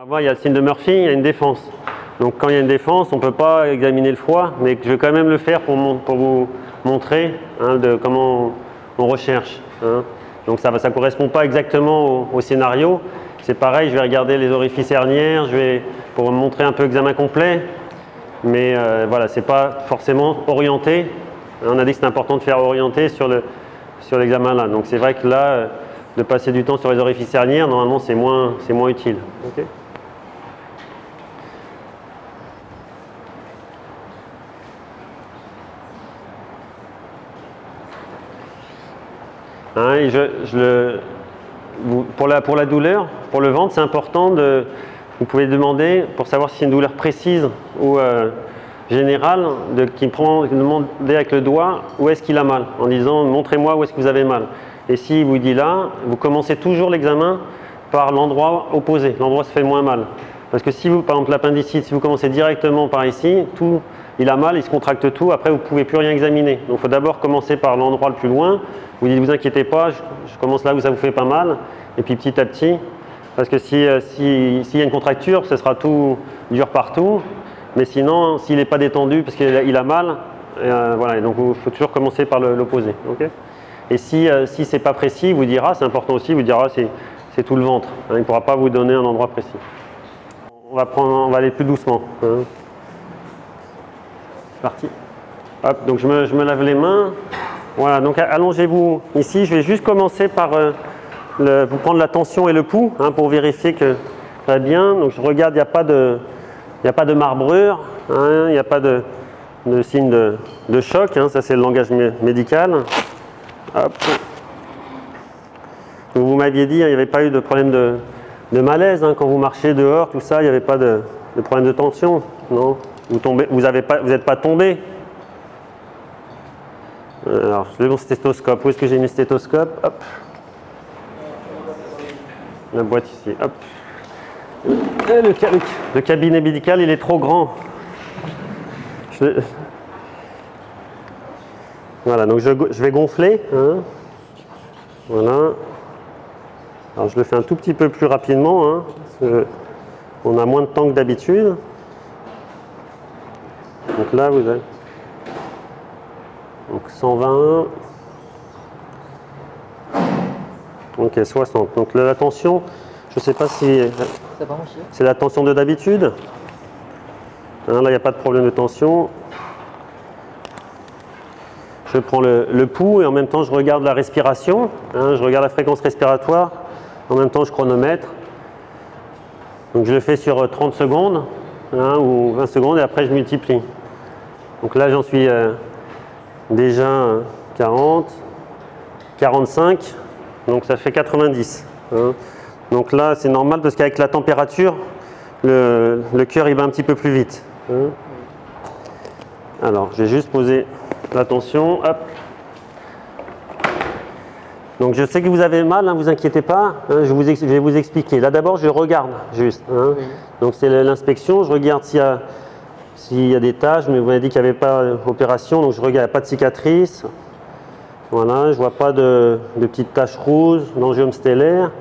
va voir, il y a le signe de Murphy, il y a une défense. Donc quand il y a une défense, on ne peut pas examiner le foie, mais je vais quand même le faire pour vous montrer de comment on recherche. Donc ça ne correspond pas exactement au scénario. C'est pareil, je vais regarder les orifices hernières, pour vous montrer un peu examen complet, mais voilà, ce n'est pas forcément orienté. On a dit que c'est important de faire orienter sur l'examen là. Donc c'est vrai que là, de passer du temps sur les orifices hernières, normalement c'est moins utile. Okay. Et pour la douleur, pour le ventre, c'est important vous pouvez demander, pour savoir si c'est une douleur précise ou générale, demander avec le doigt où est-ce qu'il a mal, en disant montrez-moi où est-ce que vous avez mal. Et s'il vous dit là, vous commencez toujours l'examen par l'endroit opposé, l'endroit où ça fait moins mal. Parce que si vous, par exemple l'appendicite, si vous commencez directement par ici, il a mal, il se contracte tout, après vous ne pouvez plus rien examiner. Donc il faut d'abord commencer par l'endroit le plus loin. Vous dites, vous inquiétez pas, je commence là où ça vous fait pas mal, et puis petit à petit, parce que s'il y a une contracture, ce sera tout dur partout, mais sinon, s'il n'est pas détendu parce qu'il a mal, voilà, donc il faut toujours commencer par l'opposé. Okay. Et si ce n'est pas précis, il vous dira, c'est important aussi, il vous dira c'est tout le ventre, il ne pourra pas vous donner un endroit précis. On va aller plus doucement. C'est parti. Hop, donc je me lave les mains. Voilà, donc allongez-vous ici. Je vais juste commencer par vous prendre la tension et le pouls pour vérifier que ça va bien. Donc je regarde, il n'y a pas de marbrure, il n'y a pas de signe de choc. Ça c'est le langage médical. Hop. Donc, vous m'aviez dit, il n'y avait pas eu de problème de malaise quand vous marchez dehors, tout ça, il n'y avait pas de problème de tension, non? Vous n'êtes pas tombé. Alors, je vais mon stéthoscope. Où est-ce que j'ai mis le stéthoscope? Hop. La boîte ici. Hop. Le cabinet médical, il est trop grand. Voilà, donc je vais gonfler. Voilà. Alors, je le fais un tout petit peu plus rapidement, parce qu'on a moins de temps que d'habitude. Donc là, vous avez... Donc 120, ok 60. Donc la tension, je ne sais pas si c'est la tension de d'habitude. Là, il n'y a pas de problème de tension. Je prends le pouls et en même temps, je regarde la respiration. Je regarde la fréquence respiratoire. En même temps, je chronomètre. Donc je le fais sur 30 secondes ou 20 secondes et après, je multiplie. Donc là, j'en suis... déjà 40, 45, donc ça fait 90. Donc là, c'est normal parce qu'avec la température, le cœur il va un petit peu plus vite. Alors, je vais juste poser la tension. Hop. Donc je sais que vous avez mal, vous inquiétez pas. Je vais vous expliquer. Là d'abord, je regarde juste. Donc c'est l'inspection. Je regarde s'il y a des taches, mais vous m'avez dit qu'il n'y avait pas d'opération, donc je regarde, il n'y a pas de cicatrice. Voilà, je ne vois pas de petites taches rouges, d'angiome stellaire.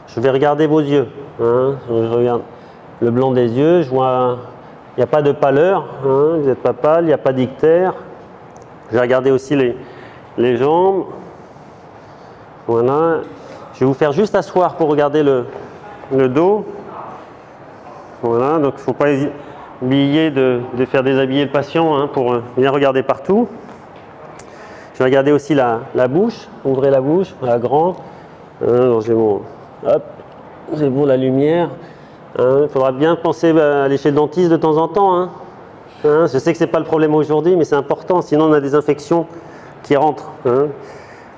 Je vais regarder vos yeux. Je regarde le blanc des yeux, je vois, il n'y a pas de pâleur, vous n'êtes pas pâle, il n'y a pas d'ictère. Je vais regarder aussi les jambes. Voilà. Je vais vous faire juste asseoir pour regarder le dos. Voilà, donc il ne faut pas oublier de faire déshabiller le patient pour bien regarder partout. Je vais regarder aussi la bouche. Ouvrez la bouche, la grande. J'ai bon la lumière. Il faudra bien penser à aller chez le dentiste de temps en temps. Je sais que ce n'est pas le problème aujourd'hui, mais c'est important. Sinon, on a des infections qui rentrent.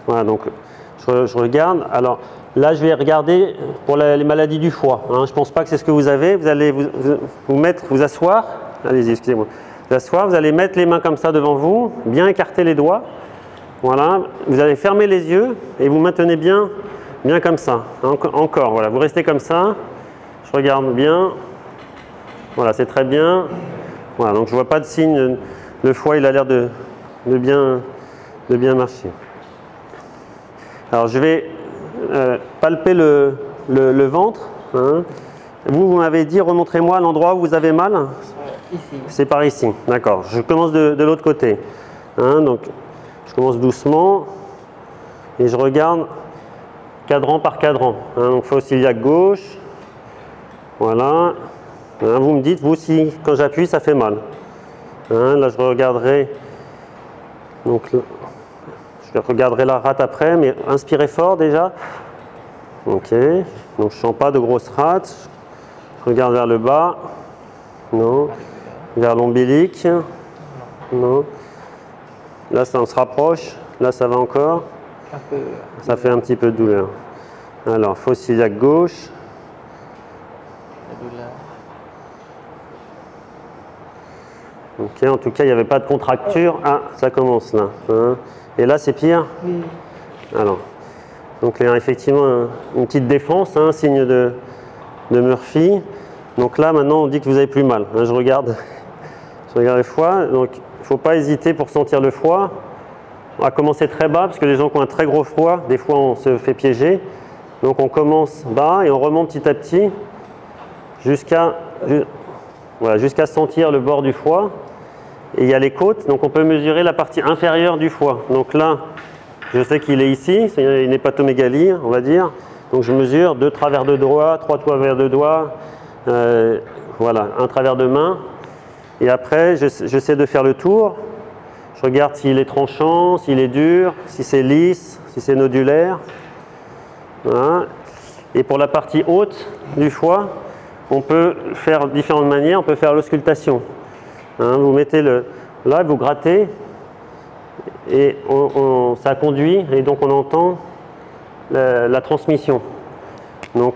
Voilà, donc je regarde. Alors là, je vais regarder pour les maladies du foie. Je ne pense pas que c'est ce que vous avez. Vous allez vous asseoir. Allez-y, excusez-moi. Vous asseoir. Vous allez mettre les mains comme ça devant vous, bien écarter les doigts. Voilà. Vous allez fermer les yeux et vous maintenez bien comme ça. Encore. Voilà. Vous restez comme ça. Je regarde bien. Voilà, c'est très bien. Voilà. Donc je ne vois pas de signe. Le foie, il a l'air de bien marcher. Alors je vais palper le ventre. Vous m'avez dit, remontrez-moi l'endroit où vous avez mal. Ici. C'est par ici, d'accord. Je commence de l'autre côté. Hein, donc, je commence doucement et je regarde cadran par cadran. Hein, donc, fossiliaque gauche. Voilà. Hein, vous me dites, vous, si quand j'appuie, ça fait mal. Hein, là, je regarderai. Donc, je regarderai la rate après, mais inspirez fort déjà. Ok. Donc, je ne sens pas de grosses rates. Je regarde vers le bas. Non. Vers l'ombilique. Non. Là, ça on se rapproche. Là, ça va encore. Un peu. Ça fait un petit peu de douleur. Alors, fossiliaque gauche. La douleur. Ok, en tout cas, il n'y avait pas de contracture. Ah, ça commence là. Hein. Et là, c'est pire? Oui. Alors, donc il y a effectivement une petite défense, hein, signe de Murphy. Donc là, maintenant, on dit que vous avez plus mal. Hein, je regarde le foie. Donc, il ne faut pas hésiter pour sentir le foie. On va commencer très bas, parce que les gens qui ont un très gros foie, des fois, on se fait piéger. Donc, on commence bas et on remonte petit à petit jusqu'à sentir le bord du foie. Et il y a les côtes, donc on peut mesurer la partie inférieure du foie. Donc là, je sais qu'il est ici, c'est une hépatomégalie, on va dire. Donc je mesure 2 travers de doigts, 3 travers de doigts, voilà, un travers de main. Et après, j'essaie de faire le tour. Je regarde s'il est tranchant, s'il est dur, si c'est lisse, si c'est nodulaire. Voilà. Et pour la partie haute du foie, on peut faire de différentes manières. On peut faire l'auscultation. Hein, vous mettez là, vous grattez et ça conduit et donc on entend la transmission. Donc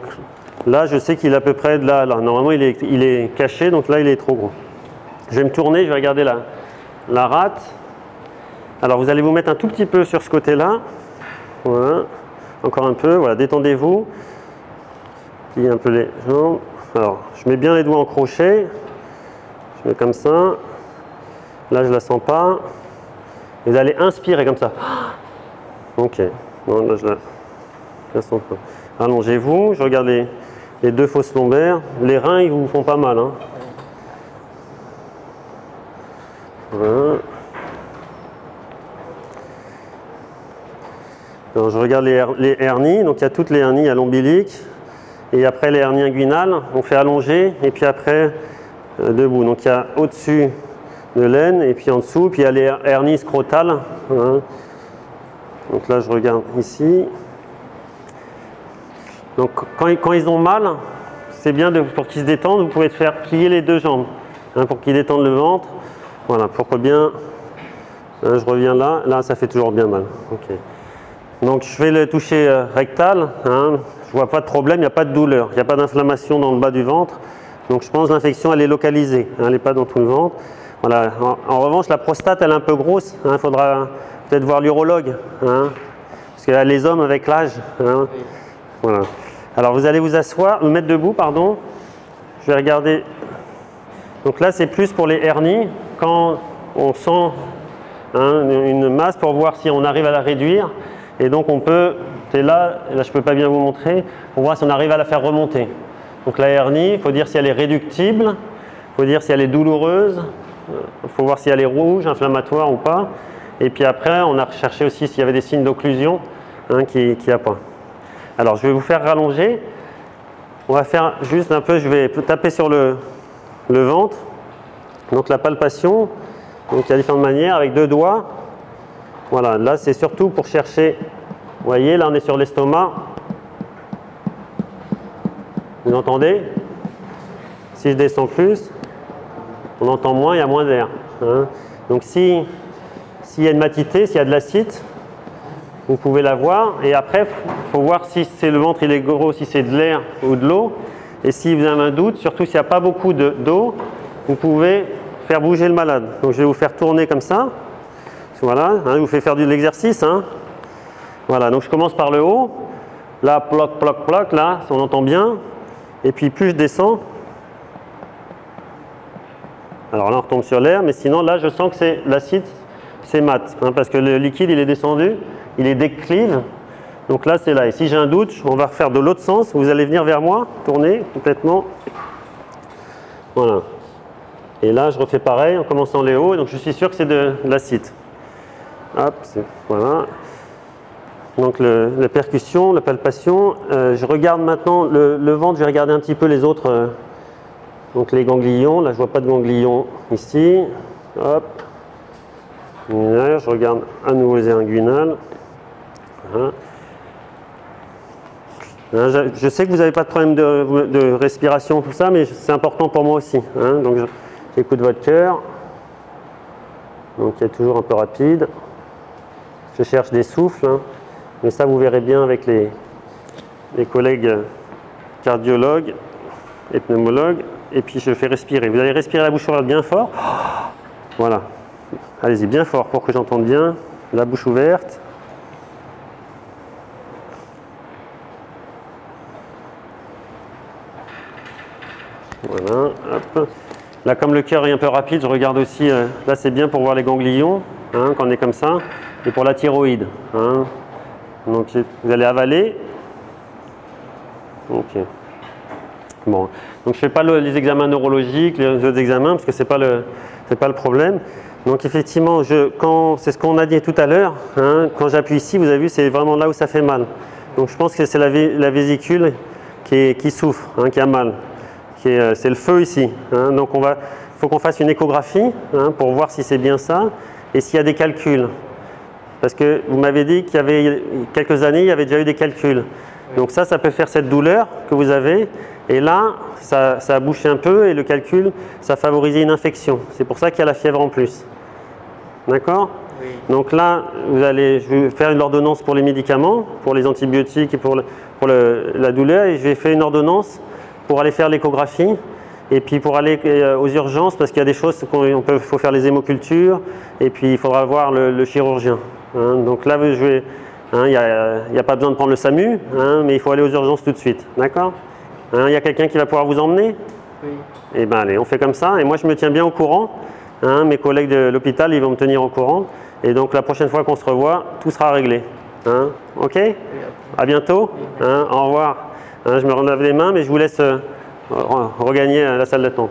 là, je sais qu'il est à peu près de là. Normalement, il est caché, donc là, il est trop gros. Je vais me tourner, je vais regarder la rate. Alors, vous allez vous mettre un tout petit peu sur ce côté-là. Voilà. Encore un peu. Voilà, détendez-vous. Pliez un peu les jambes. Alors, je mets bien les doigts en crochet. Je mets comme ça. Là, je ne la sens pas. Et vous allez inspirer comme ça. Ok. Non, là, je la sens pas. Allongez-vous. Je regarde les 2 fosses lombaires. Les reins, ils vous font pas mal. Hein. Voilà. Alors, je regarde les hernies. Donc, il y a toutes les hernies à l'ombilique. Et après, les hernies inguinales, on fait allonger. Et puis après, debout. Donc, il y a au-dessus de l'aine et puis en dessous. Puis il y a les hernies scrotales. Hein. Donc là, je regarde ici. Donc, quand ils ont mal, c'est bien pour qu'ils se détendent. Vous pouvez faire plier les 2 jambes hein, pour qu'ils détendent le ventre. Voilà, pour que bien. Hein, je reviens là. Là, ça fait toujours bien mal. Okay. Donc, je vais le toucher rectal. Hein. Je ne vois pas de problème, il n'y a pas de douleur. Il n'y a pas d'inflammation dans le bas du ventre. Donc, je pense que l'infection, elle est localisée. Hein, elle n'est pas dans tout le ventre. Voilà. En revanche, la prostate, elle est un peu grosse. Il faudra peut-être voir l'urologue. Hein, parce que les hommes, avec l'âge. Hein, voilà. Alors, vous allez vous asseoir, vous mettre debout, pardon. Je vais regarder. Donc là, c'est plus pour les hernies. Quand on sent hein, une masse pour voir si on arrive à la réduire. Et donc, on peut, c'est là, je ne peux pas bien vous montrer, pour voir si on arrive à la faire remonter. Donc, la hernie, il faut dire si elle est réductible, il faut dire si elle est douloureuse, il faut voir si elle est rouge, inflammatoire ou pas. Et puis après, on a recherché aussi s'il y avait des signes d'occlusion hein, qui a pas. Alors, je vais vous faire rallonger. On va faire juste un peu, je vais taper sur le ventre. Donc, la palpation. Donc, il y a différentes manières avec 2 doigts. Voilà, là, c'est surtout pour chercher. Vous voyez, là, on est sur l'estomac. Vous entendez? Si je descends plus, on entend moins, il y a moins d'air. Hein. Donc, s'il y a une matité, s'il y a de l'acide, vous pouvez la voir. Et après, il faut voir si c'est le ventre, il est gros, si c'est de l'air ou de l'eau. Et si vous avez un doute, surtout s'il n'y a pas beaucoup d'eau, vous pouvez faire bouger le malade. Donc, je vais vous faire tourner comme ça. Voilà, hein, je vous fais faire de l'exercice. Hein. Voilà, donc je commence par le haut. Là, ploc, ploc, ploc, là, on entend bien. Et puis, plus je descends. Alors là, on retombe sur l'air, mais sinon, là, je sens que l'acide, c'est mat. Hein, parce que le liquide, il est descendu, il est déclive. Donc là, c'est là. Et si j'ai un doute, on va refaire de l'autre sens. Vous allez venir vers moi, tourner complètement. Voilà. Et là, je refais pareil en commençant les hauts. Donc je suis sûr que c'est de l'acide. Hop, voilà. Donc la percussion, la palpation. Je regarde maintenant le ventre. Je vais regarder un petit peu les autres. Donc les ganglions. Là, je vois pas de ganglions ici. Hop. Là, je regarde à nouveau les inguinales. Voilà. Je sais que vous n'avez pas de problème de respiration, tout ça, mais c'est important pour moi aussi. Hein. Donc j'écoute votre cœur. Donc il est toujours un peu rapide. Je cherche des souffles, hein. Mais ça vous verrez bien avec les collègues cardiologues et pneumologues. Et puis je fais respirer. Vous allez respirer la bouche ouverte bien fort. Voilà. Allez-y bien fort pour que j'entende bien. La bouche ouverte. Voilà, hop. Là, comme le cœur est un peu rapide, je regarde aussi, là c'est bien pour voir les ganglions, hein, quand on est comme ça, et pour la thyroïde. Hein. Donc vous allez avaler. Ok. Bon, donc je ne fais pas les examens neurologiques, les autres examens, parce que ce n'est pas le problème. Donc effectivement, c'est ce qu'on a dit tout à l'heure, hein, quand j'appuie ici, vous avez vu, c'est vraiment là où ça fait mal. Donc je pense que c'est la vésicule qui souffre, hein, qui a mal. C'est le feu ici. Hein. Donc il faut qu'on fasse une échographie, hein, pour voir si c'est bien ça et s'il y a des calculs. Parce que vous m'avez dit qu'il y avait quelques années, il y avait déjà eu des calculs. Donc ça peut faire cette douleur que vous avez. Et là, ça a bouché un peu et le calcul, ça a favorisé une infection. C'est pour ça qu'il y a la fièvre en plus. D'accord ? Oui. Donc là, je vais faire une ordonnance pour les médicaments, pour les antibiotiques et pour la douleur. Et je vais faire une ordonnance pour aller faire l'échographie et puis pour aller aux urgences parce qu'il y a des choses il faut faire les hémocultures et puis il faudra voir le chirurgien. Hein. Donc là, il n'y a pas besoin de prendre le SAMU, hein, mais il faut aller aux urgences tout de suite. D'accord ? Hein, il y a quelqu'un qui va pouvoir vous emmener ? Oui. Eh bien allez, on fait comme ça et moi je me tiens bien au courant. Hein, mes collègues de l'hôpital, ils vont me tenir au courant et donc la prochaine fois qu'on se revoit, tout sera réglé. Hein. Ok ? Oui, à bientôt. Hein, au revoir. Hein, je me relève les mains, mais je vous laisse regagner la salle d'attente.